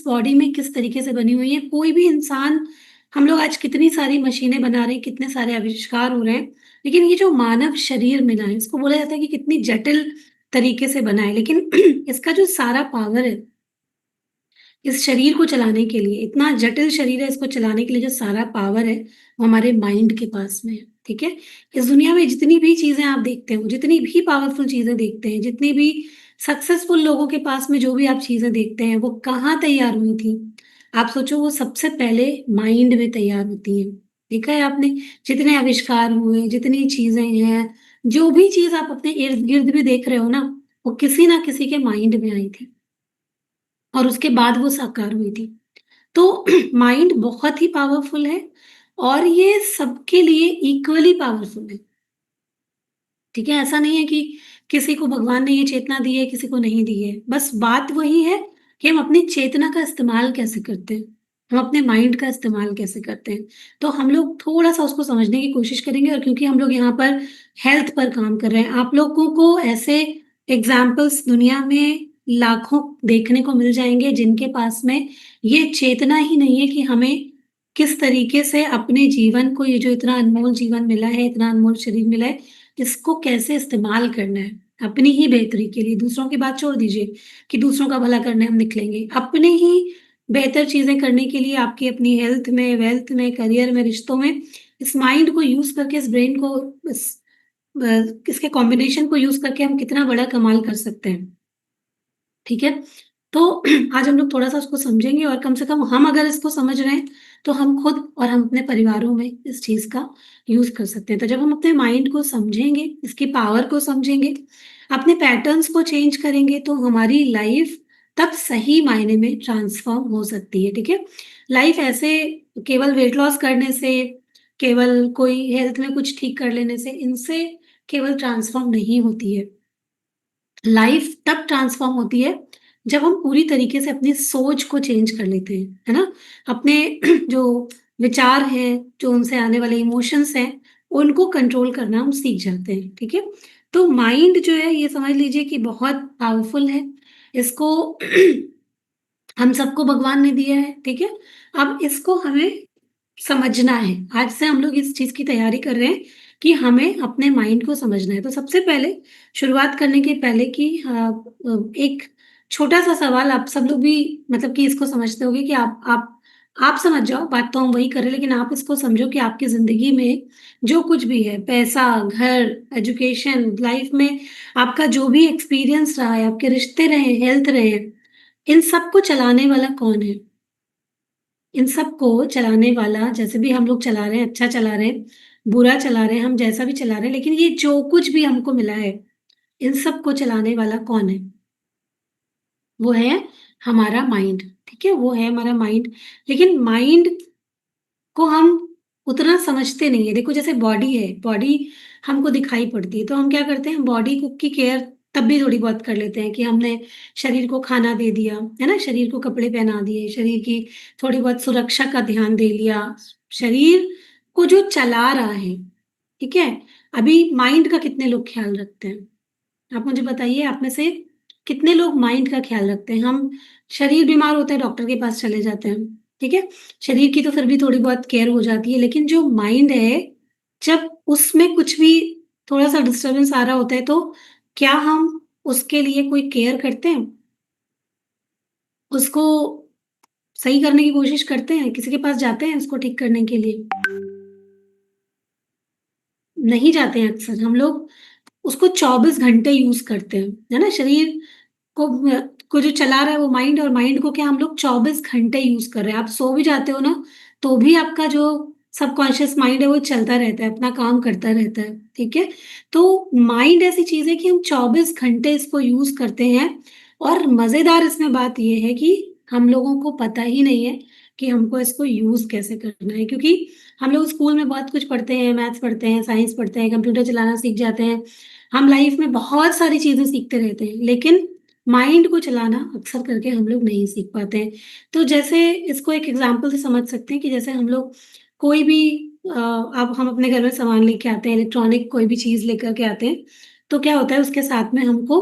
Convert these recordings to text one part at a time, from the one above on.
Body में किस तरीके से बनी हुई है। कोई भी इंसान, हम लोग आज कितनी सारी मशीनें बना रहे हैं, कितने सारे आविष्कार हो रहे हैं, लेकिन ये जो मानव शरीर मिला है, इसको बोला जाता है कि कितनी जटिल तरीके से बना है। लेकिन इसका जो सारा पावर है, इस शरीर को चलाने के लिए, इतना जटिल शरीर है, इसको चलाने के लिए जो सारा पावर है, वो हमारे माइंड के पास में है। ठीक है? इस दुनिया में जितनी भी चीजें आप देखते हो, जितनी भी पावरफुल चीजें देखते हैं, जितनी भी सक्सेसफुल लोगों के पास में जो भी आप चीजें देखते हैं, वो कहाँ तैयार हुई थी? आप सोचो, वो सबसे पहले माइंड में तैयार होती है। देखा है आपने? जितने आविष्कार हुए, जितनी चीजें हैं, जो भी चीज आप अपने इर्द गिर्द भी देख रहे हो ना, वो किसी ना किसी के माइंड में आई थी और उसके बाद वो साकार हुई थी। तो माइंड बहुत ही पावरफुल है और ये सबके लिए इक्वली पावरफुल है। ठीक है? ऐसा नहीं है कि किसी को भगवान ने ये चेतना दी है, किसी को नहीं दी है। बस बात वही है कि हम अपनी चेतना का इस्तेमाल कैसे करते हैं, हम अपने माइंड का इस्तेमाल कैसे करते हैं। तो हम लोग थोड़ा-सा उसको समझने की कोशिश करेंगे, और क्योंकि हम लोग यहाँ पर हेल्थ पर काम कर रहे हैं, आप लोगों को ऐसे एग्ज़ाम्पल्स दुनिया में लाखों देखने को मिल जाएँगे, जिनके पास में ये चेतना ही नहीं है कि हमें किस तरीके से अपने जीवन को, ये जो इतना अनमोल जीवन मिला है, इतना अनमोल शरीर मिला है, इसको कैसे इस्तेमाल करना है अपनी ही बेहतरी के लिए। दूसरों की बात छोड़ दीजिए कि दूसरों का भला करने हम निकलेंगे। अपने ही बेहतर चीज़ें करने के लिए, आपकी अपनी हेल्थ में, वेल्थ में, करियर में, रिश्तों में, इस माइंड को यूज़ करके, इस ब्रेन को, इस इसके कॉम्बिनेशन को यूज़ करके हम कितना बड़ा कमाल कर सकते हैं। ठीक है? तो आज हम लोग थोड़ा-सा उसको समझेंगे, और कम से कम हम अगर इसको समझ रहे हैं, तो हम खुद और हम अपने परिवारों में इस चीज़ का यूज़ कर सकते हैं। तो जब हम अपने माइंड को समझेंगे, इसकी पावर को समझेंगे, अपने पैटर्न्स को चेंज करेंगे, तो हमारी लाइफ़ तब सही मायने में ट्रांसफ़ॉर्म हो सकती है। ठीक है? लाइफ़ ऐसे केवल वेट लॉस करने से, केवल कोई हेल्थ में कुछ ठीक कर लेने से, इनसे केवल ट्रांसफ़ॉर्म नहीं होती है। लाइफ तब ट्रांसफॉर्म होती है जब हम पूरी तरीके से अपनी सोच को चेंज कर लेते हैं, है ना? अपने जो विचार हैं, जो उनसे आने वाले इमोशंस हैं, उनको कंट्रोल करना हम सीख जाते हैं। ठीक है? तो माइंड जो है, ये समझ लीजिए कि बहुत पावरफुल है। इसको हम सबको भगवान ने दिया है। ठीक है? अब इसको हमें समझना है। आज से हम लोग इस चीज़ की तैयारी कर रहे हैं कि हमें अपने माइंड को समझना है। तो सबसे पहले, शुरुआत करने के पहले कि एक छोटा-सा सवाल, आप सब लोग भी मतलब कि इसको समझते होंगे कि आप समझ जाओ, बात तो हम वही कर रहे हैं, लेकिन आप इसको समझो कि आपकी ज़िंदगी में जो कुछ भी है, पैसा, घर, एजुकेशन, लाइफ में आपका जो भी एक्सपीरियंस रहा है, आपके रिश्ते रहे, हेल्थ रहे, इन सबको चलाने वाला कौन है? इन सबको चलाने वाला, जैसे भी हम लोग चला रहे हैं, अच्छा चला रहे हैं, बुरा चला रहे हैं, हम जैसा भी चला रहे हैं, लेकिन ये जो कुछ भी हमको मिला है, इन सबको चलाने वाला कौन है? वो है हमारा माइंड। ठीक है? वो है हमारा माइंड। लेकिन माइंड को हम उतना समझते नहीं है। देखो, जैसे बॉडी है, बॉडी हमको दिखाई पड़ती है, तो हम क्या करते हैं, बॉडी को की केयर तब भी थोड़ी बहुत कर लेते हैं कि हमने शरीर को खाना दे दिया, है ना? शरीर को कपड़े पहना दिए, शरीर की थोड़ी बहुत सुरक्षा का ध्यान दे लिया। शरीर को जो चला रहा है, ठीक है? अभी माइंड का कितने लोग ख्याल रखते हैं? आप मुझे बताइए, आप में से कितने लोग माइंड का ख्याल रखते हैं? हम शरीर बीमार होता है, डॉक्टर के पास चले जाते हैं, ठीक है? शरीर की तो फिर भी थोड़ी बहुत केयर हो जाती है, लेकिन जो माइंड है, जब उसमें कुछ भी थोड़ा-सा डिस्टर्बेंस आ रहा होता है, तो क्या हम उसके लिए कोई केयर करते हैं? उसको सही करने की कोशिश करते हैं? किसी के पास जाते हैं उसको ठीक करने के लिए? नहीं जाते हैं अक्सर। हम लोग उसको 24 घंटे यूज़ करते हैं, है ना? शरीर को को जो चला रहा है वो माइंड, और माइंड को क्या हम लोग 24 घंटे यूज़ कर रहे हैं। आप सो भी जाते हो ना, तो भी आपका जो सबकॉन्शियस माइंड है वो चलता रहता है, अपना काम करता रहता है, ठीक है? तो माइंड ऐसी चीज़ है कि हम 24 घंटे इसको यूज़ करते हैं, और मज़ेदार इसमें बात ये है कि हम लोगों को पता ही नहीं है कि हमको इसको यूज़ कैसे करना है, क्योंकि हम लोग स्कूल में बहुत कुछ पढ़ते हैं, मैथ्स पढ़ते हैं, साइंस पढ़ते हैं, कंप्यूटर चलाना सीख जाते हैं। हम लाइफ में बहुत सारी चीज़ें सीखते रहते हैं, लेकिन माइंड को चलाना अक्सर करके हम लोग नहीं सीख पाते हैं। तो जैसे इसको एक एग्ज़ाम्पल से समझ सकते हैं कि जैसे हम लोग कोई भी अब हम अपने घर में सामान लेके आते हैं, इलेक्ट्रॉनिक कोई भी चीज़ लेकर के आते हैं, तो क्या होता है, उसके साथ में हमको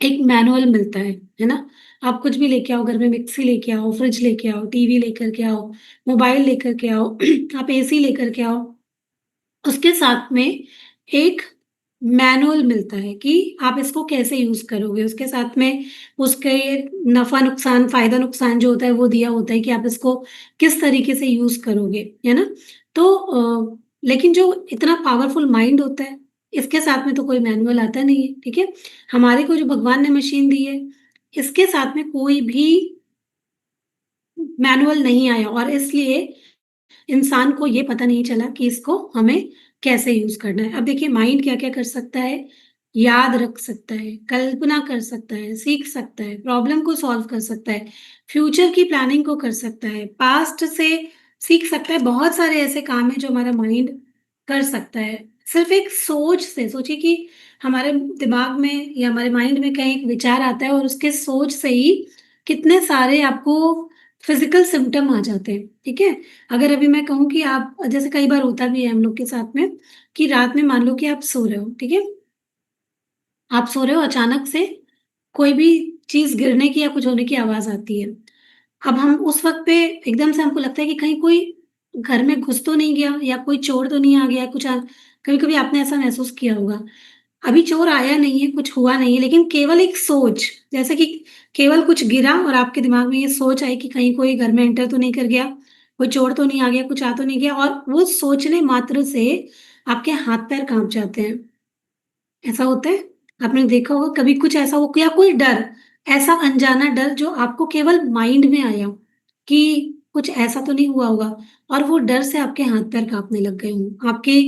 एक मैनुअल मिलता है ना? आप कुछ भी लेके आओ, घर में मिक्सी लेके आओ, फ्रिज लेके आओ, टीवी लेकर के आओ, मोबाइल लेकर के आओ, आप एसी लेकर के आओ। उसके साथ में एक मैनुअल मिलता है कि आप इसको कैसे यूज़ करोगे। उसके साथ में उसके नफ़ा-नुकसान, फ़ायदा-नुकसान जो होता है वो दिया होता है कि आप इसको किस तरीके से यूज़ करोगे, है ना? तो लेकिन जो इतना पावरफुल माइंड होता है, इसके साथ में तो कोई मैनुअल आता नहीं है, ठीक है? हमारे को जो भगवान ने मशीन दी है, इसके साथ में कोई भी मैनुअल नहीं आया और इसलिए इंसान को ये पता नहीं चला कि इसको हमें कैसे यूज़ करना है। अब देखिए माइंड क्या-क्या कर सकता है, याद रख सकता है, कल्पना कर सकता है, सीख सकता है, प्रॉब्लम को सॉल्व कर सकता है, फ्यूचर की प्लानिंग को कर सकता है, पास्ट से सीख सकता है। बहुत सारे ऐसे काम हैं जो हमारा माइंड कर सकता है। सिर्फ़ एक सोच से सोचिए कि हमारे दिमाग में या हमारे माइंड में कहीं एक विचार आता है और उसके सोच से ही कितने सारे आपको फिज़िकल सिम्पटम आ जाते हैं, ठीक है? अगर अभी मैं कहूँ कि आप जैसे कई बार होता भी है हम लोग के साथ में कि रात में मान लो कि आप सो रहे हो, ठीक है? आप सो रहे हो अचानक से कोई भी चीज़ गिरने की या कुछ होने की आवाज़ आती है। अब हम उस वक़्त पे एकदम से हमको लगता है कि कहीं कोई घर में घुस तो नहीं गया या कोई चोर तो नहीं आ गया कुछ कभी-कभी आपने ऐसा महसूस किया होगा। अभी चोर आया नहीं है, कुछ हुआ नहीं है, लेकिन केवल एक सोच, जैसे कि केवल कुछ गिरा और आपके दिमाग में ये सोच आई कि कहीं कोई घर में एंटर तो नहीं कर गया, कोई चोर तो नहीं आ गया, कुछ आ तो नहीं गया और वो सोचने मात्र से आपके हाथ-पैर काँप जाते हैं। ऐसा होता है? आपने देखा होगा कभी कुछ ऐसा हो या कोई डर, ऐसा अनजाना डर जो आपको केवल माइंड में आया कि कुछ ऐसा तो नहीं हुआ होगा और वो डर से आपके हाथ-पैर काँपने लग गए हों, आपके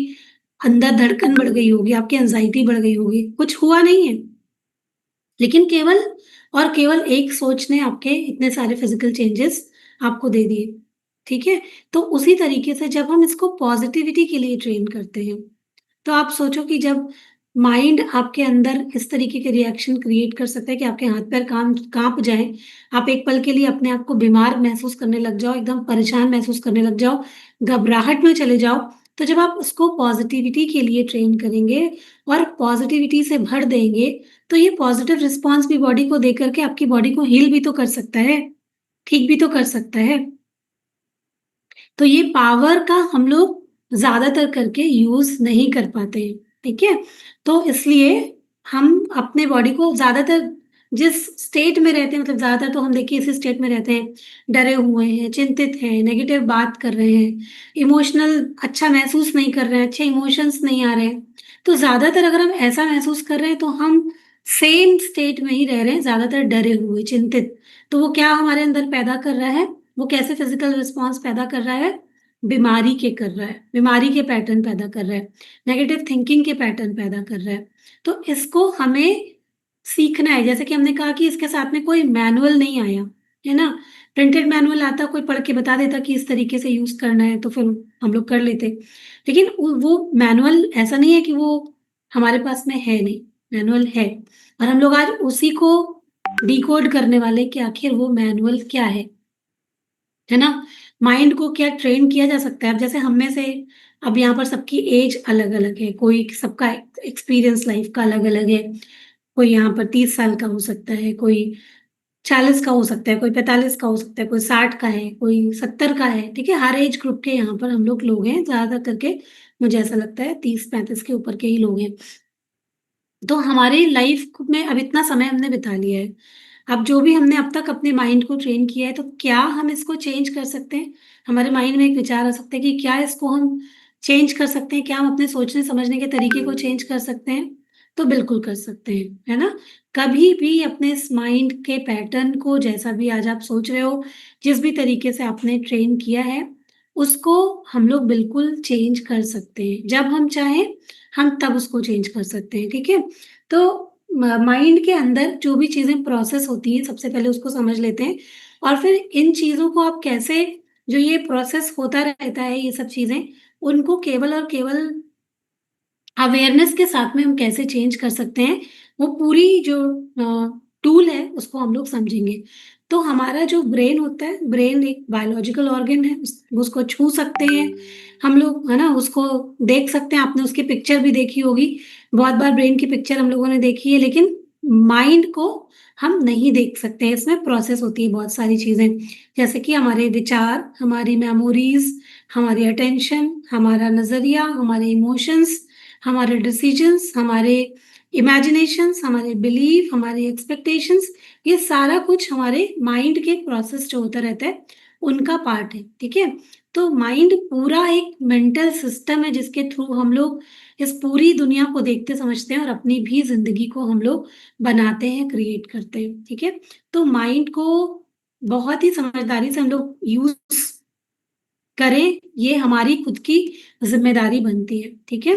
अंदर धड़कन बढ़ गई होगी, आपकी एंग्ज़ायटी बढ़ गई होगी, कुछ हुआ नहीं है। लेकिन केवल और केवल एक सोच ने आपके इतने सारे फिज़िकल चेंजेस आपको दे दिए, ठीक है? तो उसी तरीके से जब हम इसको पॉज़िटिविटी के लिए ट्रेन करते हैं, तो आप सोचो कि जब माइंड आपके अंदर इस तरीके के रिएक्शन क्रिएट कर सकता है कि आपके हाथ-पैर काँप जाएँ, आप एक पल के लिए अपने आप को बीमार महसूस करने लग जाओ, एकदम परेशान महसूस करने लग जाओ, घबराहट में चले जाओ, तो जब आप उसको पॉज़िटिविटी के लिए ट्रेन करेंगे और पॉज़िटिविटी से भर देंगे, तो ये पॉज़िटिव रिस्पॉन्स भी बॉडी को दे कर के आपकी बॉडी को हील भी तो कर सकता है, ठीक भी तो कर सकता है। तो ये पावर का हम लोग ज़्यादातर करके यूज़ नहीं कर पाते हैं, ठीक है? तो इसलिए हम अपने बॉडी को ज़्यादातर जिस स्टेट में रहते हैं मतलब ज़्यादातर तो हम देखिए इसी स्टेट में रहते हैं, डरे हुए हैं, चिंतित हैं, नेगेटिव बात कर रहे हैं, इमोशनल अच्छा महसूस नहीं कर रहे हैं, अच्छे इमोशंस नहीं आ रहे हैं। तो ज़्यादातर अगर हम ऐसा महसूस कर रहे हैं तो हम सेम स्टेट में ही रह रहे हैं, ज़्यादातर डरे हुए, चिंतित। तो वो क्या हमारे अंदर पैदा कर रहा है? वो कैसे फिज़िकल रिस्पॉन्स पैदा कर रहा है? बीमारी के कर रहा है, बीमारी के पैटर्न पैदा कर रहा है, नेगेटिव थिंकिंग के पैटर्न पैदा कर रहा है। तो इसको हमें सीखना है, जैसे कि हमने कहा कि इसके साथ में कोई मैनुअल नहीं आया, है ना? प्रिंटेड मैनुअल आता, कोई पढ़ के बता देता कि इस तरीके से यूज़ करना है, तो फिर हम लोग कर लेते। लेकिन वो मैनुअल ऐसा नहीं है कि वो हमारे पास में है नहीं, मैनुअल है और हम लोग आज उसी को डिकोड करने वाले हैं कि आखिर वो मैनुअल क्या है ना? माइंड को क्या ट्रेन किया जा सकता है? अब जैसे हम में से अब यहाँ पर सबकी एज अलग-अलग है, कोई सबका एक्सपीरियंस लाइफ का अलग-अलग है। कोई यहाँ पर 30 साल का हो सकता है, कोई 40 का हो सकता है, कोई 45 का हो सकता है, कोई 60 का है, कोई 70 का है, ठीक है? हर एज ग्रुप के यहाँ पर हम लोग हैं, ज़्यादातर करके मुझे ऐसा लगता है 30-35 के ऊपर के ही लोग हैं। तो हमारी लाइफ में अब इतना समय हमने बिता लिया है। अब जो भी हमने अब तक अपने माइंड को ट्रेन किया है, तो क्या हम इसको चेंज कर सकते हैं? हमारे माइंड में एक विचार आ सकता है कि क्या इसको हम चेंज कर सकते हैं? क्या हम अपने सोचने-समझने के तरीके को चेंज कर सकते हैं? तो बिल्कुल कर सकते हैं, है ना? कभी भी अपने इस माइंड के पैटर्न को जैसा भी आज आप सोच रहे हो, जिस भी तरीके से आपने ट्रेन किया है, उसको हम लोग बिल्कुल चेंज कर सकते हैं। जब हम चाहें, हम तब उसको चेंज कर सकते हैं, ठीक है? तो माइंड के अंदर जो भी चीज़ें प्रोसेस होती हैं, सबसे पहले उसको समझ लेते हैं और फिर इन चीज़ों को आप कैसे जो ये प्रोसेस होता रहता है, ये सब चीज़ें, उनको केवल और केवल अवेयरनेस के साथ में हम कैसे चेंज कर सकते हैं, वो पूरी जो टूल है, उसको हम लोग समझेंगे। तो हमारा जो ब्रेन होता है, ब्रेन एक बायोलॉजिकल ऑर्गन है, उसको छू सकते हैं हम लोग, है ना? उसको देख सकते हैं, आपने उसकी पिक्चर भी देखी होगी। बहुत बार ब्रेन की पिक्चर हम लोगों ने देखी है, लेकिन माइंड को हम नहीं देख सकते हैं, इसमें प्रोसेस होती है बहुत सारी चीज़ें, जैसे कि हमारे विचार, हमारी मेमोरीज़, हमारी अटेंशन, हमारा नज़रिया, हमारे इमोशंस, हमारे डिसीजंस, हमारे इमेजिनेशंस, हमारे बिलीफ, हमारे एक्सपेक्टेशंस, ये सारा कुछ हमारे माइंड के प्रोसेस जो होता रहता है, उनका पार्ट है, ठीक है? तो माइंड पूरा एक मेंटल सिस्टम है जिसके थ्रू हम लोग इस पूरी दुनिया को देखते समझते हैं और अपनी भी ज़िंदगी को हम लोग बनाते हैं, क्रिएट करते हैं, ठीक है? तो माइंड को बहुत ही समझदारी से हम लोग यूज़ करें, ये हमारी खुद की ज़िम्मेदारी बनती है, ठीक है?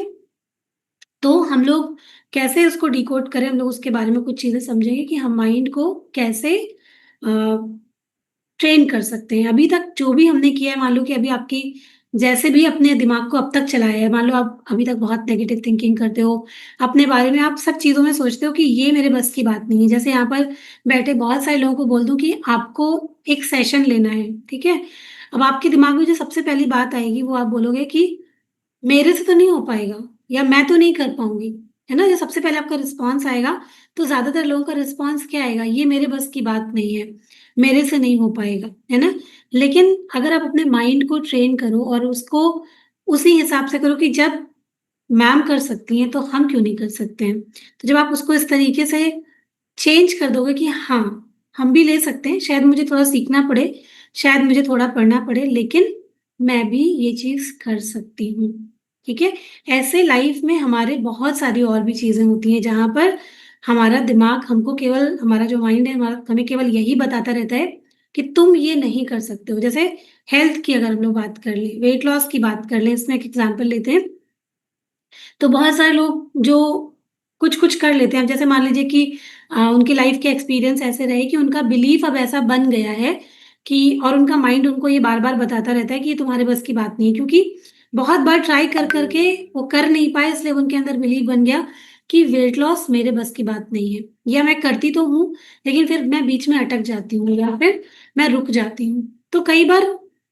तो हम लोग कैसे उसको डिकोड करें, हम लोग उसके बारे में कुछ चीज़ें समझेंगे कि हम माइंड को कैसे ट्रेन कर सकते हैं। अभी तक जो भी हमने किया है, मान लो कि अभी आपकी जैसे भी अपने दिमाग को अब तक चलाया है, मान लो आप अभी तक बहुत नेगेटिव थिंकिंग करते हो, अपने बारे में आप सब चीज़ों में सोचते हो कि ये मेरे बस की बात नहीं है। जैसे यहाँ पर बैठे बहुत सारे लोगों को बोल दूँ कि आपको एक सेशन लेना है, ठीक है? अब आपके दिमाग में जो सबसे पहली बात आएगी, वो आप बोलोगे कि मेरे से तो नहीं हो पाएगा या मैं तो नहीं कर पाऊँगी, है ना? जो सबसे पहले आपका रिस्पॉन्स आएगा, तो ज़्यादातर लोगों का रिस्पॉन्स क्या आएगा? ये मेरे बस की बात नहीं है, मेरे से नहीं हो पाएगा, है ना? लेकिन अगर आप अपने माइंड को ट्रेन करो और उसको उसी हिसाब से करो कि जब मैम कर सकती हैं, तो हम क्यों नहीं कर सकते हैं? तो जब आप उसको इस तरीके से चेंज कर दोगे कि हाँ, हम भी ले सकते हैं, शायद मुझे थोड़ा सीखना पड़े, शायद मुझे थोड़ा पढ़ना पड़े, लेकिन मैं भी ये चीज़ कर सकती हूँ, ठीक है? ऐसे लाइफ में हमारे बहुत सारी और भी चीज़ें होती हैं, जहाँ पर हमारा दिमाग हमको केवल हमारा जो माइंड है, हमारा हमें केवल यही बताता रहता है कि तुम ये नहीं कर सकते हो। जैसे हेल्थ की अगर हम लोग बात कर लें, वेट लॉस की बात कर लें, इसमें एक एग्ज़ाम्पल लेते हैं। तो बहुत सारे लोग जो कुछ-कुछ कर लेते हैं, अब जैसे मान लीजिए कि उनकी लाइफ़ के एक्सपीरियंस ऐसे रहे कि उनका बिलीफ अब ऐसा बन गया है कि और उनका माइंड उनको ये बार-बार बताता रहता है कि ये तुम्हारे बस की बात नहीं है, क्योंकि बहुत बार ट्राई कर के वो कर नहीं पाए, इसलिए उनके अंदर बिलीफ बन गया कि वेट लॉस मेरे बस की बात नहीं है, या मैं करती तो हूँ, लेकिन फिर मैं बीच में अटक जाती हूँ या फिर मैं रुक जाती हूँ। तो कई बार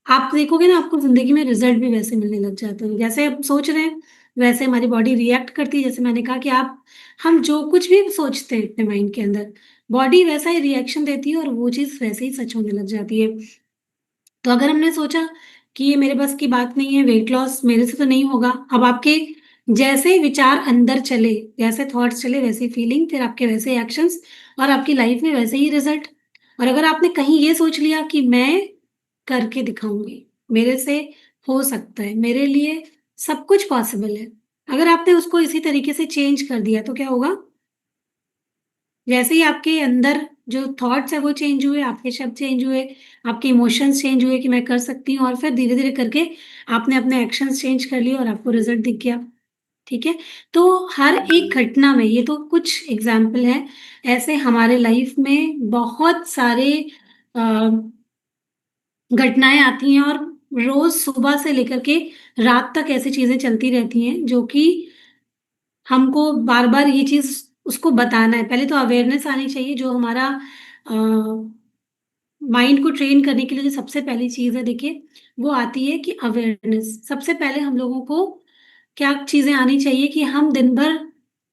आप देखोगे ना, आपको ज़िंदगी में रिज़ल्ट भी वैसे मिलने लग जाते हैं। जैसे आप सोच रहे हैं, वैसे हमारी बॉडी रिएक्ट करती है। जैसे मैंने कहा कि आप हम जो कुछ भी सोचते हैं अपने माइंड के अंदर, बॉडी वैसा ही रिएक्शन देती है और वो चीज़ वैसे ही सच होने लग जाती है। तो अगर हमने सोचा कि ये मेरे बस की बात नहीं है, वेट लॉस मेरे से तो नहीं होगा, अब आपके जैसे विचार अंदर चले, जैसे थॉट्स चले, वैसी फीलिंग, फिर आपके वैसे एक्शंस और आपकी लाइफ में वैसे ही रिजल्ट। और अगर आपने कहीं ये सोच लिया कि मैं करके दिखाऊँगी, मेरे से हो सकता है, मेरे लिए सब कुछ पॉसिबल है। अगर आपने उसको इसी तरीके से चेंज कर दिया, तो क्या होगा? जैसे ही आपके अंदर जो थॉट्स हैं वो चेंज हुए, आपके शब्द चेंज हुए, आपके इमोशंस चेंज हुए कि मैं कर सकती हूँ, और फिर धीरे-धीरे करके आपने अपने एक्शंस चेंज कर लिए और आपको रिज़ल्ट दिख गया, ठीक है? तो हर एक घटना में, ये तो कुछ एग्ज़ाम्पल हैं, ऐसे हमारे लाइफ़ में बहुत सारे अ, घटनाएँ आती हैं और रोज़ सुबह से लेकर के रात तक ऐसी चीज़ें चलती रहती हैं, जो कि हमको बार-बार ये चीज़ उसको बताना है। पहले तो अवेयरनेस आनी चाहिए, जो हमारा अ, माइंड को ट्रेन करने के लिए जो सबसे पहली चीज़ है, देखिए, वो आती है कि अवेयरनेस। सबसे पहले हम लोगों को क्या चीज़ें आनी चाहिए कि हम दिन भर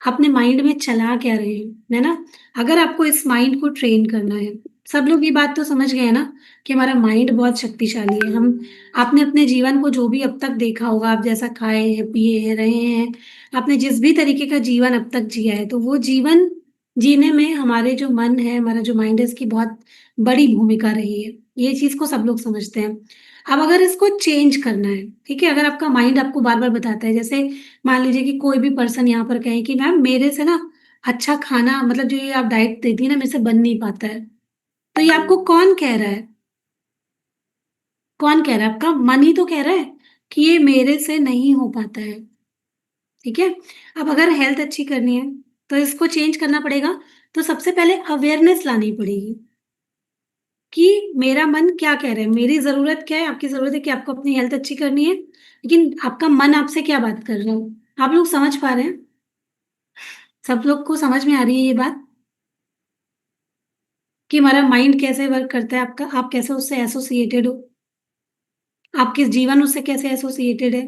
अपने माइंड में चला क्या रहे हैं, है ना? अगर आपको इस माइंड को ट्रेन करना है, सब लोग ये बात तो समझ गए हैं ना कि हमारा माइंड बहुत शक्तिशाली है। हम आपने अपने जीवन को जो भी अब तक देखा होगा, आप जैसा खाए हैं, पिए हैं, रहे हैं, आपने जिस भी तरीके का जीवन अब तक जिया है, तो वो जीवन जीने में हमारे जो मन है, हमारा जो माइंड है, इसकी बहुत बड़ी भूमिका रही है। ये चीज़ को सब लोग समझते हैं। अब अगर इसको चेंज करना है, ठीक है? अगर आपका माइंड आपको बार-बार बताता है, जैसे मान लीजिए कि कोई भी पर्सन यहाँ पर कहे कि मैम मेरे से ना अच्छा खाना, मतलब जो ये आप डाइट देती हैं ना, मेरे से बन नहीं पाता है। तो ये आपको कौन कह रहा है? कौन कह रहा है? आपका मन ही तो कह रहा है कि ये मेरे से नहीं हो पाता है, ठीक है? अब अगर हेल्थ अच्छी करनी है, तो इसको चेंज करना पड़ेगा। तो सबसे पहले अवेयरनेस लानी पड़ेगी कि मेरा मन क्या कह रहा है, मेरी ज़रूरत क्या है? आपकी ज़रूरत है कि आपको अपनी हेल्थ अच्छी करनी है, लेकिन आपका मन आपसे क्या बात कर रहा है? आप लोग समझ पा रहे हैं? सब लोग को समझ में आ रही है ये बात कि हमारा माइंड कैसे वर्क करता है, आपका आप कैसे उससे एसोसिएटेड हो? आपके जीवन उससे कैसे एसोसिएटेड है?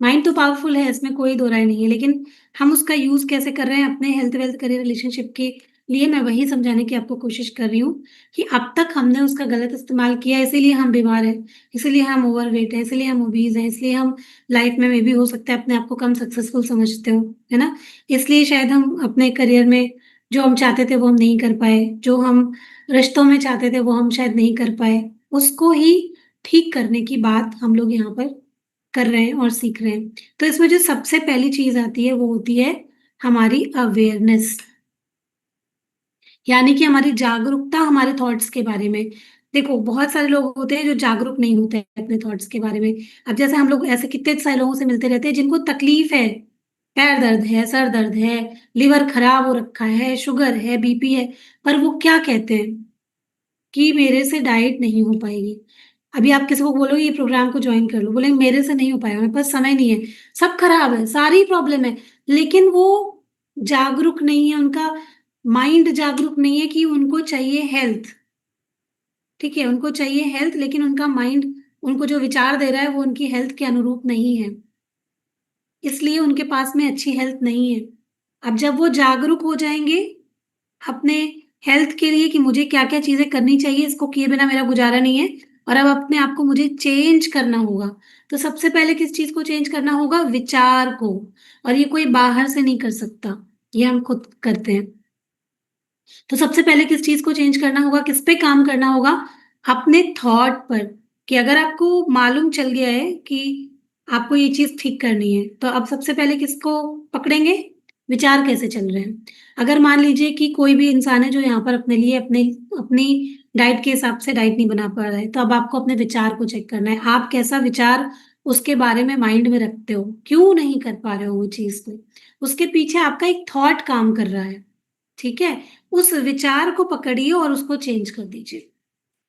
माइंड तो पावरफुल है, इसमें कोई दो राय नहीं है, लेकिन हम उसका यूज़ कैसे कर रहे हैं अपने हेल्थ, वेल्थ, करियर, रिलेशनशिप के लिए, मैं वही समझाने की आपको कोशिश कर रही हूँ कि अब तक हमने उसका गलत इस्तेमाल किया, इसीलिए हम बीमार हैं, इसीलिए हम ओवरवेट हैं, इसीलिए हम ओबीज़ हैं, इसलिए हम लाइफ में मे बी हो सकता है अपने आप को कम सक्सेसफुल समझते हो, है ना? इसलिए शायद हम अपने करियर में जो हम चाहते थे वो हम नहीं कर पाए, जो हम रिश्तों में चाहते थे वो हम शायद नहीं कर पाए, उसको ही ठीक करने की बात हम लोग यहाँ पर कर रहे हैं और सीख रहे हैं। तो इसमें जो सबसे पहली चीज़ आती है वो होती है हमारी अवेयरनेस, यानी कि हमारी जागरूकता हमारे थॉट्स के बारे में। देखो, बहुत सारे लोग होते हैं जो जागरूक नहीं होते हैं अपने थॉट्स के बारे में। अब जैसे हम लोग ऐसे कितने सारे लोगों से मिलते रहते हैं जिनको तकलीफ है, पैर दर्द है, सर दर्द है, लिवर खराब हो रखा है, शुगर है, बीपी है, पर वो क्या कहते हैं कि मेरे से डाइट नहीं हो पाएगी। अभी आप किसी को बोलो ये प्रोग्राम को जॉइन कर लो, बोलेंगे मेरे से नहीं हो पाएगा, मेरे पास समय नहीं है, सब खराब है, सारी प्रॉब्लम है, लेकिन वो जागरूक नहीं है, उनका माइंड जागरूक नहीं है कि उनको चाहिए हेल्थ, ठीक है? उनको चाहिए हेल्थ, लेकिन उनका माइंड उनको जो विचार दे रहा है वो उनकी हेल्थ के अनुरूप नहीं है, इसलिए उनके पास में अच्छी हेल्थ नहीं है। अब जब वो जागरूक हो जाएँगे अपने हेल्थ के लिए कि मुझे क्या-क्या चीज़ें करनी चाहिए, इसको किए बिना मेरा गुज़ारा नहीं है और अब अपने आप को मुझे चेंज करना होगा। तो सबसे पहले किस चीज़ को चेंज करना होगा? विचार को, और ये कोई बाहर से नहीं कर सकता, ये हम खुद करते हैं। तो सबसे पहले किस चीज़ को चेंज करना होगा, किस पे काम करना होगा? अपने थॉट पर, कि अगर आपको मालूम चल गया है कि आपको ये चीज़ ठीक करनी है, तो अब सबसे पहले किसको पकड़ेंगे? विचार कैसे चल रहे हैं। अगर मान लीजिए कि कोई भी इंसान है जो यहाँ पर अपने लिए अपनी अपनी डाइट के हिसाब से डाइट नहीं बना पा रहा है, तो अब आपको अपने विचार को चेक करना है। आप कैसा विचार उसके बारे में माइंड में रखते हो? क्यों नहीं कर पा रहे हो वो चीज़ को? उसके पीछे आपका एक थॉट काम कर रहा है, ठीक है? उस विचार को पकड़िए और उसको चेंज कर दीजिए।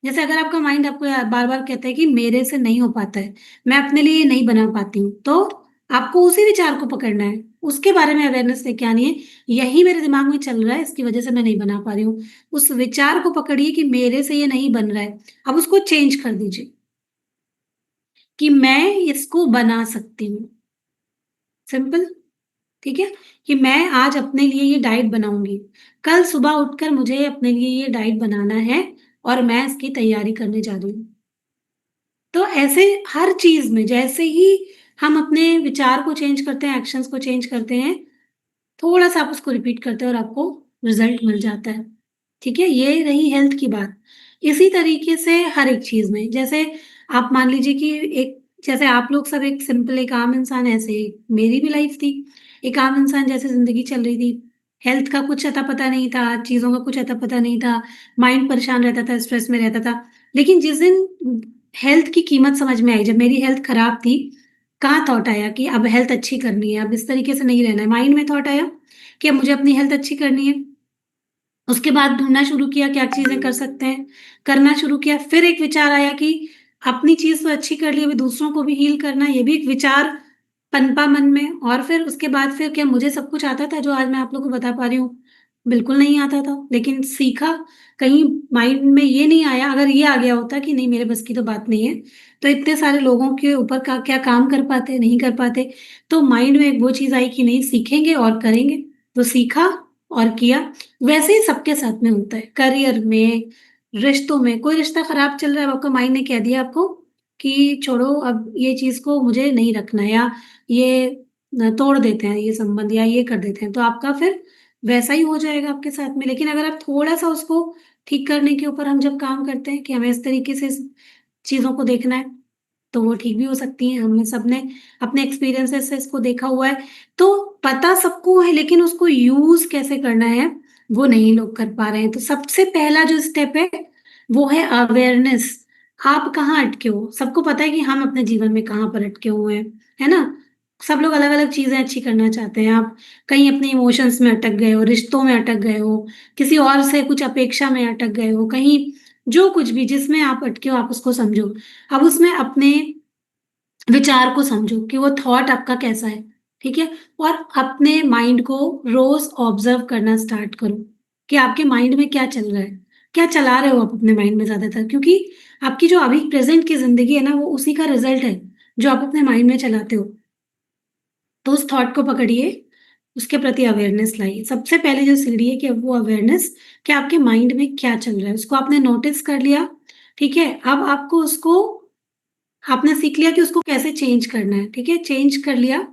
जैसे अगर आपका माइंड आपको बार-बार कहता है कि मेरे से नहीं हो पाता है, मैं अपने लिए ये नहीं बना पाती हूँ, तो आपको उसी विचार को पकड़ना है, उसके बारे में अवेयरनेस लेके आनी है, यही मेरे दिमाग में चल रहा है, इसकी वजह से मैं नहीं बना पा रही हूँ। उस विचार को पकड़िए कि मेरे से ये नहीं बन रहा है, अब उसको चेंज कर दीजिए कि मैं इसको बना सकती हूँ। सिंपल, ठीक है? कि मैं आज अपने लिए ये डाइट बनाऊँगी। कल सुबह उठकर मुझे अपने लिए ये डाइट बनाना है और मैं इसकी तैयारी करने जा रही हूँ। तो ऐसे हर चीज़ में जैसे ही हम अपने विचार को चेंज करते हैं, एक्शंस को चेंज करते हैं, थोड़ा-सा आप उसको रिपीट करते हैं और आपको रिज़ल्ट मिल जाता है। ठीक है? ये रही हेल्थ की बात। इसी तरीके से हर एक चीज़ में, जैसे आप मान लीजिए कि एक जैसे आप लोग सब एक सिंपल एक आम इंसान, ऐसे मेरी भी लाइफ़ थी। एक आम इंसान जैसे ज़िंदगी चल रही थी। हेल्थ का कुछ अता-पता नहीं था, चीज़ों का कुछ अता-पता नहीं था, माइंड परेशान रहता था, स्ट्रेस में रहता था। लेकिन जिस दिन हेल्थ की कीमत समझ में आई, जब मेरी हेल्थ खराब थी, कहाँ थॉट आया कि अब हेल्थ अच्छी करनी है, अब इस तरीके से नहीं रहना है। माइंड में थॉट आया कि अब मुझे अपनी हेल्थ अच्छी करनी है। उसके बाद ढूँढना शुरू किया क्या चीज़ें कर सकते हैं, करना शुरू किया। फिर एक विचार आया कि अपनी चीज़ तो अच्छी कर ली, अभी दूसरों को भी हील करना है, ये भी एक विचार पनपा मन में। और फिर उसके बाद फिर क्या मुझे सब कुछ आता था जो आज मैं आप लोगों को बता पा रही हूँ? बिल्कुल नहीं आता था, लेकिन सीखा। कहीं माइंड में ये नहीं आया, अगर ये आ गया होता कि नहीं मेरे बस की तो बात नहीं है, तो इतने सारे लोगों के ऊपर का क्या काम कर पाते, नहीं कर पाते। तो माइंड में एक वो चीज़ आई कि नहीं सीखेंगे और करेंगे। तो सीखा और किया। वैसे ही सबके साथ में होता है, करियर में, रिश्तों में। कोई रिश्ता खराब चल रहा है, अब आपका माइंड ने कह दिया आपको कि छोड़ो अब ये चीज़ को मुझे नहीं रखना है, या ये तोड़ देते हैं ये संबंध, या ये कर देते हैं, तो आपका फिर वैसा ही हो जाएगा आपके साथ में। लेकिन अगर आप थोड़ा-सा उसको ठीक करने के ऊपर हम जब काम करते हैं कि हमें इस तरीके से इस चीज़ों को देखना है, तो वो ठीक भी हो सकती हैं। हमने सबने अपने एक्सपीरियंसेस से इसको देखा हुआ है। तो पता सबको है, लेकिन उसको यूज़ कैसे करना है, वो नहीं लोग कर पा रहे हैं। तो सबसे पहला जो स्टेप है, वो है अवेयरनेस। आप कहाँ अटके हो? सबको पता है कि हम अपने जीवन में कहाँ पर अटके हुए हैं, है ना? सब लोग अलग-अलग चीज़ें अच्छी करना चाहते हैं। आप कहीं अपने इमोशंस में अटक गए हो, रिश्तों में अटक गए हो, किसी और से कुछ अपेक्षा में अटक गए हो, कहीं जो कुछ भी जिसमें आप अटके हो, आप उसको समझो। अब उसमें अपने विचार को समझो कि वो थॉट आपका कैसा है, ठीक है? और अपने माइंड को रोज़ ऑब्ज़र्व करना स्टार्ट करो कि आपके माइंड में क्या चल रहा है? क्या चला रहे हो आप अपने माइंड में ज़्यादातर? क्योंकि आपकी जो अभी प्रेज़ेंट की ज़िंदगी है ना, वो उसी का रिज़ल्ट है, जो आप अपने माइंड में चलाते हो। तो उस थॉट को पकड़िए, उसके प्रति अवेयरनेस लाइए। सबसे पहले जो सीढ़ी है कि वो अवेयरनेस कि आपके माइंड में क्या चल रहा है, उसको आपने नोटिस कर लिया, ठीक है? अब आपको उसको आपने सीख लिया कि उसको कैसे चेंज करना है, ठीक है? चेंज कर लिया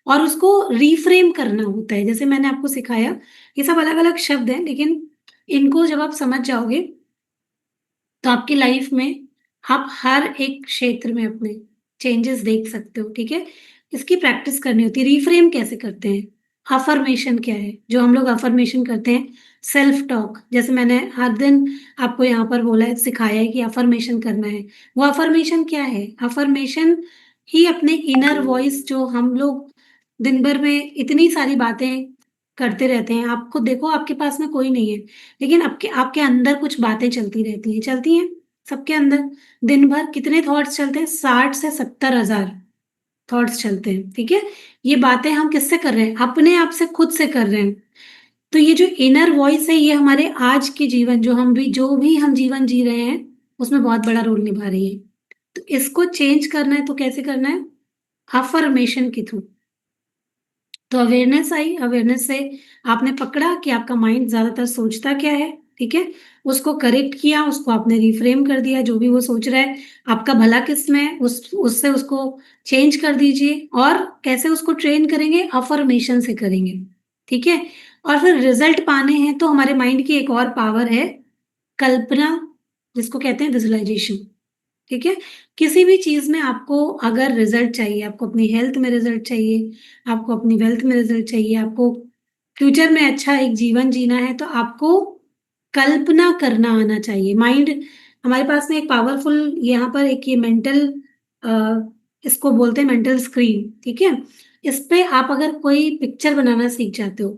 और उसको रिफ्रेम करना होता है। जैसे मैंने आपको सिखाया, ये सब अलग-अलग शब्द हैं, लेकिन इनको जब आप समझ जाओगे, तो आपकी लाइफ में आप हर एक क्षेत्र में अपने चेंजेस देख सकते हो, ठीक है? इसकी प्रैक्टिस करनी होती है। रिफ्रेम कैसे करते हैं? अफ़र्मेशन क्या है? जो हम लोग अफ़र्मेशन करते हैं, सेल्फ टॉक, जैसे मैंने हर दिन आपको यहाँ पर बोला है, सिखाया है कि अफ़र्मेशन करना है। वो अफ़र्मेशन क्या है? अफ़र्मेशन ही अपने इनर वॉइस, जो हम लोग दिन भर में इतनी सारी बातें करते रहते हैं। आप खुद देखो, आपके पास में कोई नहीं है, लेकिन आपके आपके अंदर कुछ बातें चलती हैं सबके अंदर। दिन भर कितने थॉट्स चलते हैं? 60 से 70,000 थॉट्स चलते हैं, ठीक है? ये बातें हम किससे कर रहे हैं? अपने आप से, खुद से कर रहे हैं। तो ये जो इनर वॉइस है, ये हमारे आज के जीवन, जो भी हम जीवन जी रहे हैं, उसमें बहुत बड़ा रोल निभा रही है। तो इसको चेंज करना है, तो कैसे करना है? अफ़र्मेशन के थ्रू। तो अवेयरनेस आई, अवेयरनेस से आपने पकड़ा कि आपका माइंड ज़्यादातर सोचता क्या है, ठीक है? उसको करेक्ट किया, उसको आपने रिफ्रेम कर दिया, जो भी वो सोच रहा है, आपका भला किसमें है, उससे उसको चेंज कर दीजिए। और कैसे उसको ट्रेन करेंगे? अफ़र्मेशन से करेंगे, ठीक है? और फिर रिज़ल्ट पाने हैं, तो हमारे माइंड की एक और पावर है, कल्पना, जिसको कहते हैं विज़ुअलाइज़ेशन। ठीक है? किसी भी चीज़ में आपको अगर रिज़ल्ट चाहिए, आपको अपनी हेल्थ में रिज़ल्ट चाहिए, आपको अपनी वेल्थ में रिज़ल्ट चाहिए, आपको फ्यूचर में अच्छा एक जीवन जीना है, तो आपको कल्पना करना आना चाहिए। माइंड, हमारे पास में एक पावरफुल यहाँ पर एक ये मेंटल, अ, इसको बोलते हैं मेंटल स्क्रीन, ठीक है? इस पे आप अगर कोई पिक्चर बनाना सीख जाते हो,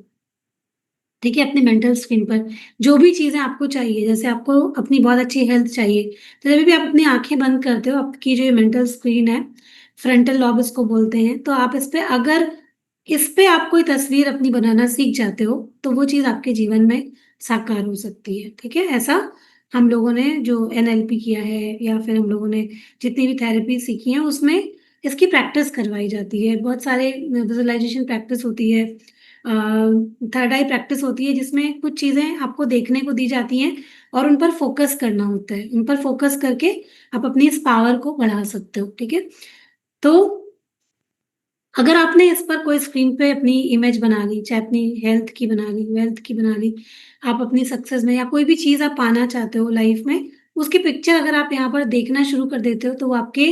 ठीक है, अपने मेंटल स्क्रीन पर, जो भी चीज़ें आपको चाहिए, जैसे आपको अपनी बहुत अच्छी हेल्थ चाहिए, तो जब भी आप अपनी आँखें बंद करते हो, आपकी जो ये मेंटल स्क्रीन है, फ्रंटल लॉब इसको बोलते हैं, तो आप इस पे आप कोई तस्वीर अपनी बनाना सीख जाते हो, तो वो चीज़ आपके जीवन में साकार हो सकती है, ठीक है? ऐसा हम लोगों ने जो एनएलपी किया है, या फिर हम लोगों ने जितनी भी थेरेपी सीखी है, उसमें इसकी प्रैक्टिस करवाई जाती है। बहुत सारे विजुअलाइज़ेशन प्रैक्टिस होती है, थर्ड आई प्रैक्टिस होती है, जिसमें कुछ चीज़ें आपको देखने को दी जाती हैं और उन पर फ़ोकस करना होता है। उन पर फ़ोकस करके आप अपनी इस पावर को बढ़ा सकते हो, ठीक है? तो अगर आपने इस पर कोई स्क्रीन पे अपनी इमेज बना ली, चाहे अपनी हेल्थ की बना ली, वेल्थ की बना ली, आप अपनी सक्सेस में या कोई भी चीज़ आप पाना चाहते हो लाइफ़ में, उसकी पिक्चर अगर आप यहाँ पर देखना शुरू कर देते हो, तो वो आपके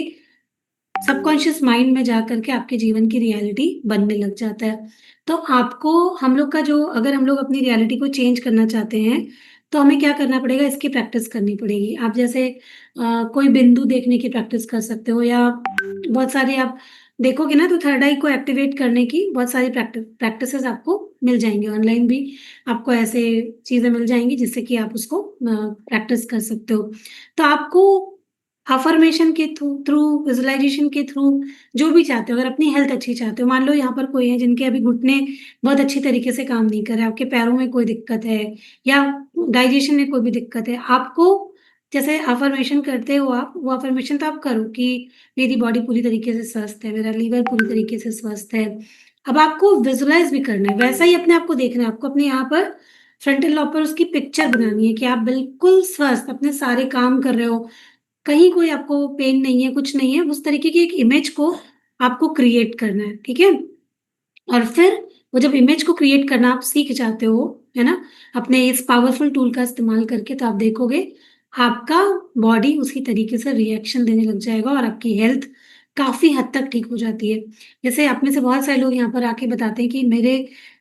सबकॉन्शियस माइंड में जा कर के आपके जीवन की रियलिटी बनने लग जाता है। तो आपको, हम लोग का जो, अगर हम लोग अपनी रियलिटी को चेंज करना चाहते हैं, तो हमें क्या करना पड़ेगा? इसकी प्रैक्टिस करनी पड़ेगी। आप जैसे कोई बिंदु देखने की प्रैक्टिस कर सकते हो, या बहुत सारे आप देखोगे ना, तो थर्ड आई को एक्टिवेट करने की बहुत सारी प्रैक्टिसेज़ आपको मिल जाएँगी। ऑनलाइन भी आपको ऐसे चीज़ें मिल जाएँगी, जिससे कि आप उसको प्रैक्टिस कर सकते हो। तो आपको अफ़र्मेशन के थ्रू, विज़ुअलाइज़ेशन के थ्रू, जो भी चाहते हो, अगर अपनी हेल्थ अच्छी चाहते हो, मान लो यहाँ पर कोई है जिनके अभी घुटने बहुत अच्छी तरीके से काम नहीं कर रहे, आपके पैरों में कोई दिक्कत है, या डाइजेशन में कोई भी दिक्कत है, आपको जैसे अफ़र्मेशन करते हो आप, वो अफ़र्मेशन तो आप करो कि मेरी बॉडी पूरी तरीके से स्वस्थ है, मेरा लीवर पूरी तरीके से स्वस्थ है। अब आपको विज़ुअलाइज़ भी करना है, वैसा ही अपने आप को देखना है, आपको अपने यहाँ पर फ्रंटल लॉब पर उसकी पिक्चर बनानी है कि आप बिल्कुल स्वस्थ अपने सारे काम कर रहे हो, कहीं कोई आपको पेन नहीं है, कुछ नहीं है, उस तरीके की एक इमेज को आपको क्रिएट करना है, ठीक है? और फिर वो जब इमेज को क्रिएट करना आप सीख जाते हो, है ना? अपने इस पावरफुल टूल का इस्तेमाल करके, तो आप देखोगे आपका बॉडी उसी तरीके से रिएक्शन देने लग जाएगा और आपकी हेल्थ काफ़ी हद तक ठीक हो जाती है। जैसे आप में से बहुत सारे लोग यहाँ पर आके बताते हैं कि मेरे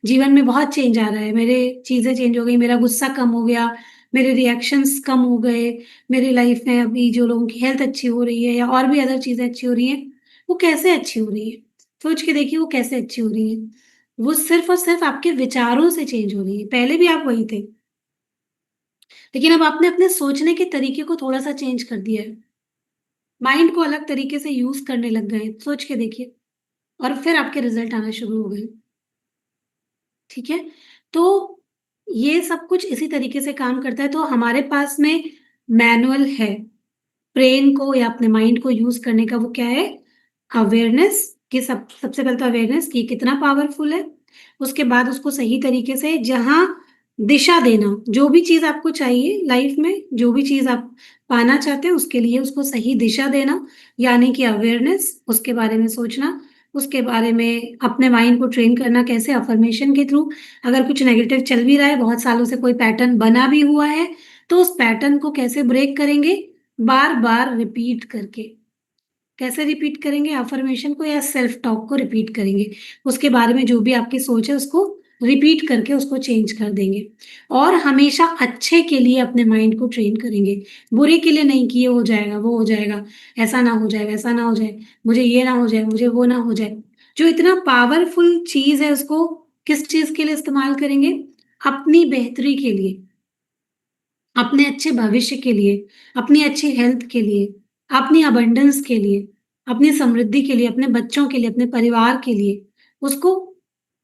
जीवन में बहुत चेंज आ रहा है, मेरे चीज़ें चेंज हो गई, मेरा गुस्सा कम हो गया, मेरे रिएक्शंस कम हो गए, मेरी लाइफ में अभी जो लोगों की हेल्थ अच्छी हो रही है, या और भी अदर चीज़ें अच्छी हो रही हैं, वो कैसे अच्छी हो रही हैं? सोच के देखिए वो कैसे अच्छी हो रही हैं। वो सिर्फ़ और सिर्फ़ आपके विचारों से चेंज हो रही हैं। पहले भी आप वही थे, लेकिन अब आपने अपने सोचने के तरीके को थोड़ा-सा चेंज कर दिया है। माइंड को अलग तरीके से यूज़ करने लग गए हैं। सोच के देखिए, और फिर आपके रिज़ल्ट आना शुरू हो गए। ठीक है? तो ये सब कुछ इसी तरीके से काम करता है। तो हमारे पास में मैनुअल है। ब्रेन को या अपने माइंड को यूज़ करने का, वो क्या है? अवेयरनेस, कि सबसे पहले तो अवेयरनेस कि कितना पावरफुल है, उसके बाद उसको सही तरीके से जहाँ दिशा देना, जो भी चीज़ आपको चाहिए लाइफ में, जो भी चीज़ आप पाना चाहते हैं उसके लिए उसको सही दिशा देना, यानी कि अवेयरनेस, उसके बारे में सोचना, उसके बारे में अपने माइंड को ट्रेन करना कैसे अफ़र्मेशन के थ्रू, अगर कुछ नेगेटिव चल भी रहा है, बहुत सालों से कोई पैटर्न बना भी हुआ है, तो उस पैटर्न को कैसे ब्रेक करेंगे? बार-बार रिपीट करके। कैसे रिपीट करेंगे अफ़र्मेशन को या सेल्फ टॉक को रिपीट करेंगे। उसके बारे में जो भी आपकी सोच है उसको रिपीट करके उसको चेंज कर देंगे और हमेशा अच्छे के लिए अपने माइंड को ट्रेन करेंगे। बुरे के लिए नहीं कि ये हो जाएगा, वो हो जाएगा, ऐसा ना हो जाए, वैसा ना हो जाए, मुझे ये ना हो जाए, मुझे वो ना हो जाए। जो इतना पावरफुल चीज़ है उसको किस चीज़ के लिए इस्तेमाल करेंगे? अपनी बेहतरी के लिए। अपने अच्छे भविष्य के लिए, अपनी अच्छी हेल्थ के लिए, अपनी अबंडेंस के लिए, अपनी समृद्धि के लिए, अपने बच्चों के लिए, अपने परिवार के लिए, उसको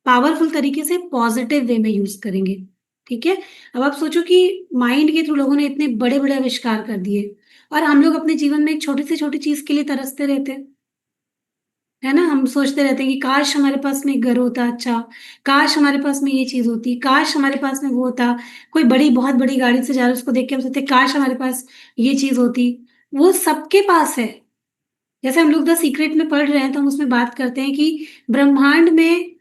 पावरफुल तरीके से पॉज़िटिव वे में यूज़ करेंगे, ठीक है? अब आप सोचो कि माइंड के थ्रू लोगों ने इतने बड़े-बड़े आविष्कार कर दिए और हम लोग अपने जीवन में एक छोटी से छोटी चीज़ के लिए तरसते रहते हैं। है ना? हम सोचते रहते हैं कि काश हमारे पास में एक घर होता अच्छा, काश हमारे पास में ये चीज़ होती, काश हमारे पास में वो होता। कोई बड़ी बहुत बड़ी गाड़ी से जा रहा है उसको देख के हम सोचते हैं काश हमारे पास ये चीज़ होती। वो सबके पास है। जैसे हम लोग द सीक्रेट में पढ़ रहे हैं तो हम उसमें बात करते हैं कि ब्रह्मांड में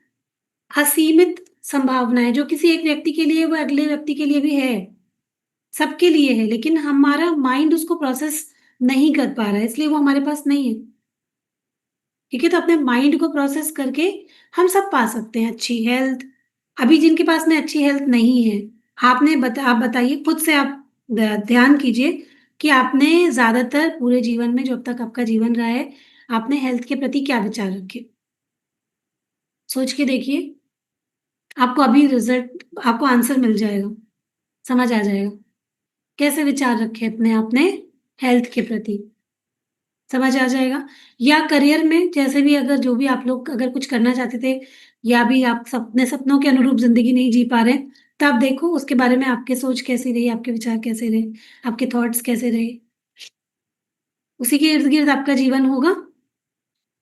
असीमित संभावनाएँ जो किसी एक व्यक्ति के लिए वो अगले व्यक्ति के लिए भी है। सबके लिए है लेकिन हमारा माइंड उसको प्रोसेस नहीं कर पा रहा है इसलिए वो हमारे पास नहीं है। ठीक है? तो अपने माइंड को प्रोसेस करके हम सब पा सकते हैं अच्छी हेल्थ। अभी जिनके पास में अच्छी हेल्थ नहीं है, आप बताइए खुद से आप ध्यान कीजिए कि आपने ज़्यादातर पूरे जीवन में जो अब तक आपका जीवन रहा है, आपने हेल्थ के प्रति क्या विचार रखे? सोच के देखिए, आपको अभी रिज़ल्ट आपको आंसर मिल जाएगा, समझ आ जाएगा। कैसे विचार रखे अपने आपने हेल्थ के प्रति? समझ आ जाएगा। या करियर में जैसे भी अगर जो भी आप लोग अगर कुछ करना चाहते थे या अभी आप अपने सपनों के अनुरूप ज़िंदगी नहीं जी पा रहे हैं, तब देखो उसके बारे में आपकी सोच कैसी रही, आपके विचार कैसे रहे, आपके थॉट्स कैसे रहे। उसी के इर्द-गिर्द आपका जीवन होगा।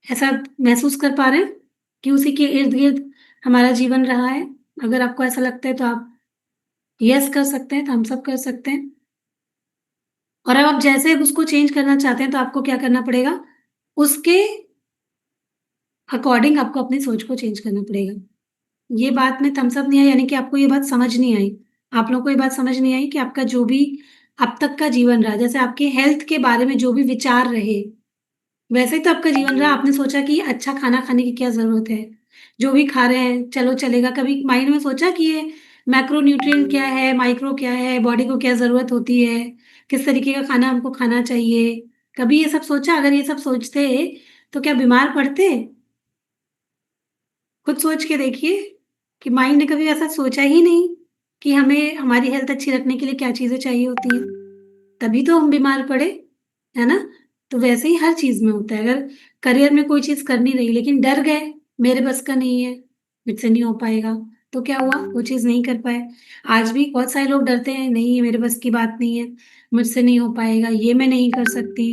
ऐसा आप महसूस कर पा रहे हैं कि उसी के इर्द-गिर्द हमारा जीवन रहा है? अगर आपको ऐसा लगता है तो आप येस कर सकते हैं, थम्स अप कर सकते हैं। और अब आप जैसे उसको चेंज करना चाहते हैं तो आपको क्या करना पड़ेगा? उसके अकॉर्डिंग आपको अपनी सोच को चेंज करना पड़ेगा। ये बात में थम्स अप नहीं है यानी कि आपको ये बात समझ नहीं आई। आप लोगों को ये बात समझ नहीं आई कि आपका जो भी अब तक का जीवन रहा, जैसे आपके हेल्थ के बारे में जो भी विचार रहे, वैसे ही तो आपका जीवन रहा। आपने सोचा कि अच्छा खाना खाने की क्या ज़रूरत है? जो भी खा रहे हैं, चलो चलेगा। कभी माइंड में सोचा कि ये मैक्रोन्यूट्रिएंट क्या है, माइक्रो क्या है, बॉडी को क्या ज़रूरत होती है, किस तरीके का खाना हमको खाना चाहिए? कभी ये सब सोचा? अगर ये सब सोचते, तो क्या बीमार पड़ते? खुद सोच के देखिए कि माइंड ने कभी ऐसा सोचा ही नहीं कि हमें हमारी हेल्थ अच्छी रखने के लिए क्या चीज़ें चाहिए होती हैं। तभी तो हम बीमार पड़े, है ना? तो वैसे ही हर चीज़ में होता है। अगर करियर में कोई चीज़ कर नहीं रही लेकिन डर गए, मेरे बस का नहीं है, मुझसे नहीं हो पाएगा, तो क्या हुआ? वो चीज़ नहीं कर पाए। आज भी बहुत सारे लोग डरते हैं, नहीं ये मेरे बस की बात नहीं है, मुझसे नहीं हो पाएगा, ये मैं नहीं कर सकती,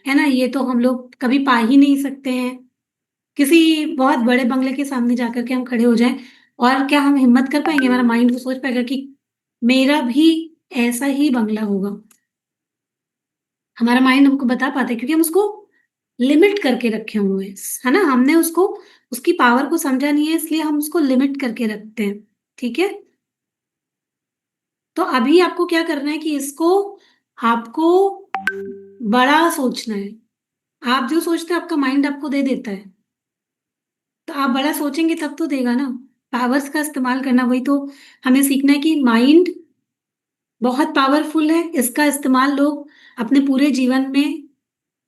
है ना? ये तो हम लोग कभी पा ही नहीं सकते हैं। किसी बहुत बड़े बंगले के सामने जाकर के हम खड़े हो जाएँ और क्या हम हिम्मत कर पाएँगे? हमारा माइंड वो सोच पाएगा कि मेरा भी ऐसा ही बंगला होगा। हमारा माइंड हमको बता पाता है क्योंकि हम उसको लिमिट करके रखे हुए हैं, है ना? हमने उसको उसकी पावर को समझा नहीं है इसलिए हम उसको लिमिट करके रखते हैं, ठीक है? तो अभी आपको क्या करना है कि इसको आपको बड़ा सोचना है। आप जो सोचते हो आपका माइंड आपको दे देता है। तो आप बड़ा सोचेंगे तब तो देगा ना। पावर्स का इस्तेमाल करना वही तो हमें सीखना है कि माइंड बहुत पावरफुल है, इसका इस्तेमाल लोग अपने पूरे जीवन में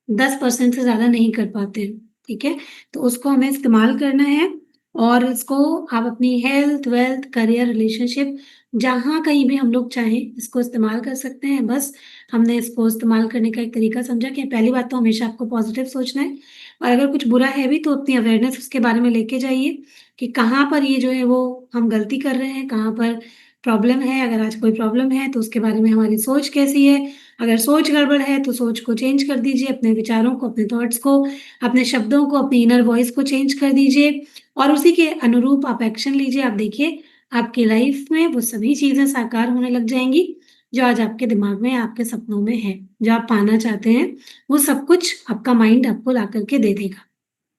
10% से ज़्यादा नहीं कर पाते हैं, ठीक है? तो उसको हमें इस्तेमाल करना है और इसको आप अपनी हेल्थ, वेल्थ, करियर, रिलेशनशिप जहाँ कहीं भी हम लोग चाहें इसको इस्तेमाल कर सकते हैं। बस हमने इसको इस्तेमाल करने का एक तरीका समझा कि पहली बात तो हमेशा आपको पॉज़िटिव सोचना है और अगर कुछ बुरा है भी तो अपनी अवेयरनेस उसके बारे में लेके जाइए कि कहाँ पर ये जो है वो हम गलती कर रहे हैं, कहाँ पर प्रॉब्लम है। अगर आज कोई प्रॉब्लम है तो उसके बारे में हमारी सोच कैसी है, अगर सोच गड़बड़ है तो सोच को चेंज कर दीजिए, अपने विचारों को, अपने थॉट्स को, अपने शब्दों को, अपनी इनर वॉइस को चेंज कर दीजिए और उसी के अनुरूप आप एक्शन लीजिए। आप देखिए आपकी लाइफ में वो सभी चीज़ें साकार होने लग जाएँगी, जो आज आपके दिमाग में, आपके सपनों में है। जो आप पाना चाहते हैं, वो सब कुछ आपका माइंड आपको ला कर के दे देगा।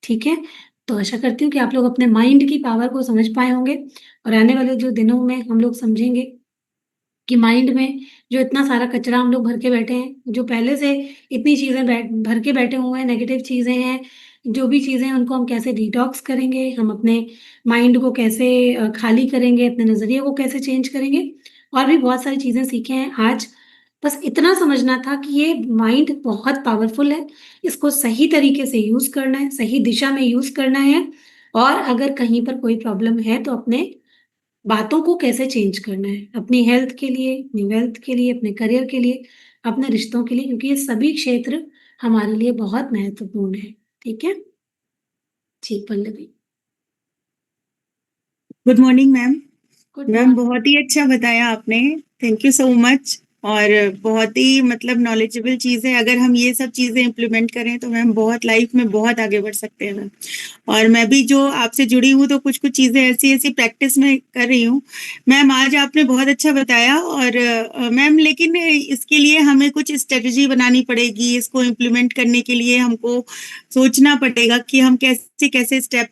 ठीक है? तो आशा करती हूँ कि आप लोग अपने माइंड की पावर को समझ पाए होंगे और आने वाले जो दिनों में हम लोग समझेंगे कि माइंड में जो इतना सारा कचरा हम लोग भर के बैठे हैं, जो पहले से इतनी चीज़ें भर के बैठे हुए हैं, नेगेटिव चीज़ें हैं, जो भी चीज़ें हैं उनको हम कैसे डिटॉक्स करेंगे, हम अपने माइंड को कैसे खाली करेंगे, अपने नज़रिए को कैसे चेंज करेंगे और भी बहुत सारी चीज़ें सीखे हैं आज। बस इतना समझना था कि ये माइंड बहुत पावरफुल है, इसको सही तरीके से यूज़ करना है, सही दिशा में यूज़ करना है और अगर कहीं पर कोई प्रॉब्लम है तो अपने बातों को कैसे चेंज करना है, अपनी हेल्थ के लिए, अपनी वेल्थ के लिए, अपने करियर के लिए, अपने रिश्तों के लिए क्योंकि ये सभी क्षेत्र हमारे लिए बहुत महत्वपूर्ण है। ठीक है? जी, Pallavi. Good morning ma'am. Good ma'am morning. बहुत ही अच्छा बताया आपने। Thank you so much. और बहुत ही मतलब नॉलेजेबल चीज़ है। अगर हम ये सब चीज़ें इम्प्लीमेंट करें तो मैम बहुत लाइफ में बहुत आगे बढ़ सकते हैं मैम। और मैं भी जो आपसे जुड़ी हूँ तो कुछ कुछ चीज़ें ऐसी ऐसी प्रैक्टिस में कर रही हूँ। मैम आज आपने बहुत अच्छा बताया और मैम लेकिन इसके लिए हमें कुछ स्ट्रेटजी बनानी पड़ेगी। इसको इम्प्लीमेंट करने के लिए हमको सोचना पड़ेगा कि हम कैसे कैसे स्टेप